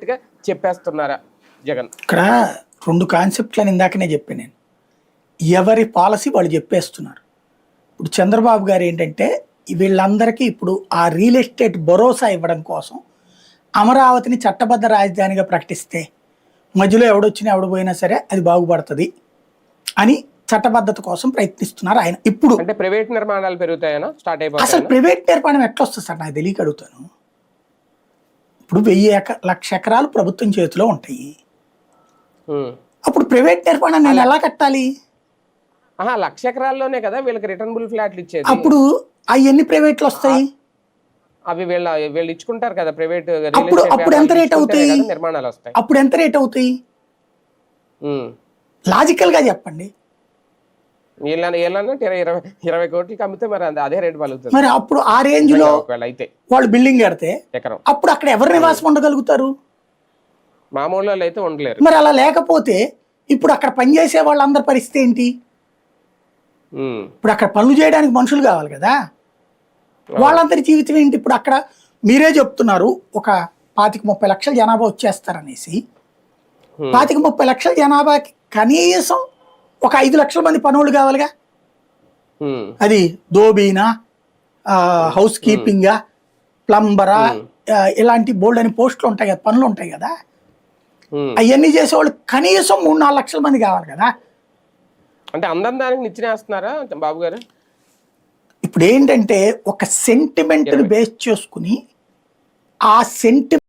గా చెప్పేస్తున్నారా జగన్? ఇక్కడ రెండు కాన్సెప్ట్లని ఇందాకనే చెప్పాను నేను. ఎవరి పాలసీ వాళ్ళు చెప్పేస్తున్నారు. ఇప్పుడు చంద్రబాబు గారు ఏంటంటే వీళ్ళందరికీ ఇప్పుడు ఆ రియల్ ఎస్టేట్ భరోసా ఇవ్వడం కోసం అమరావతిని చట్టబద్ధ రాజధానిగా ప్రకటిస్తే మధ్యలో ఎవడొచ్చినా ఎవడపోయినా సరే అది బాగుపడుతుంది అని చట్టబద్ధత కోసం ప్రయత్నిస్తున్నారు ఆయన. ఇప్పుడు అంటే ప్రైవేట్ నిర్మాణాలు పెరుగుతాయనా స్టార్ట్ అయిపోతాయి? అసలు ప్రైవేట్ నిర్మాణం ఎట్లా వస్తుంది సార్, నాకు తెలియక అడుగుతాను. ఇప్పుడు 1,000 ఎకరాలు ప్రభుత్వం చేతిలో ఉంటాయి. అప్పుడు ప్రైవేట్ నిర్మాణం నేను ఎలా కట్టాలి? 1,00,000 ఎకరాల్లోనే కదా వీళ్ళకి రిటర్నబుల్ ఫ్లాట్లు ఇచ్చేది. అప్పుడు అవన్నీ ప్రైవేట్లు వస్తాయి. అవి వీళ్ళు ఇచ్చుకుంటారు కదా ప్రైవేట్. అప్పుడు ఎంత రేట్ అవుతాయి? నిర్మాణాలు వస్తాయి. అప్పుడు ఎంత రేట్ అవుతాయి? లాజికల్ గా చెప్పండి. వీళ్ళన్నా 20 కోట్లకి అమ్మితే మరి అదే రేట్ పలుకుతుంది. మరి అప్పుడు ఆ రేంజ్ లో అయితే వాళ్ళు బిల్డింగ్ కడితే అప్పుడు అక్కడ ఎవరు నివాసం ఉండగలుగుతారు? మామూలు వాళ్ళు అయితే ఉండలేరు. మరి అలా లేకపోతే ఇప్పుడు అక్కడ పనిచేసే వాళ్ళందరి పరిస్థితి ఏంటి? ఇప్పుడు అక్కడ పనులు చేయడానికి మనుషులు కావాలి కదా, వాళ్ళందరి జీవితం ఏంటి? ఇప్పుడు అక్కడ మీరే చెప్తున్నారు ఒక 25-30 లక్షల జనాభా వచ్చేస్తారనేసి. 25-30 లక్షల జనాభాకి కనీసం ఒక 5 లక్షల మంది పనులు కావాలిగా. అది దోబీనా, హౌస్ కీపింగా, ప్లంబరా, ఇలాంటి బోల్డ్ అని పోస్టులు ఉంటాయి కదా, పనులు ఉంటాయి కదా. అవన్నీ చేసేవాళ్ళు కనీసం 3-4 లక్షల మంది కావాలి కదా. అంటే అందరం దానికి నిచ్చినేస్తున్నారా బాబు గారు? ఇప్పుడు ఏంటంటే ఒక సెంటిమెంట్ బేస్ చేసుకుని ఆ సెంటిమెంట్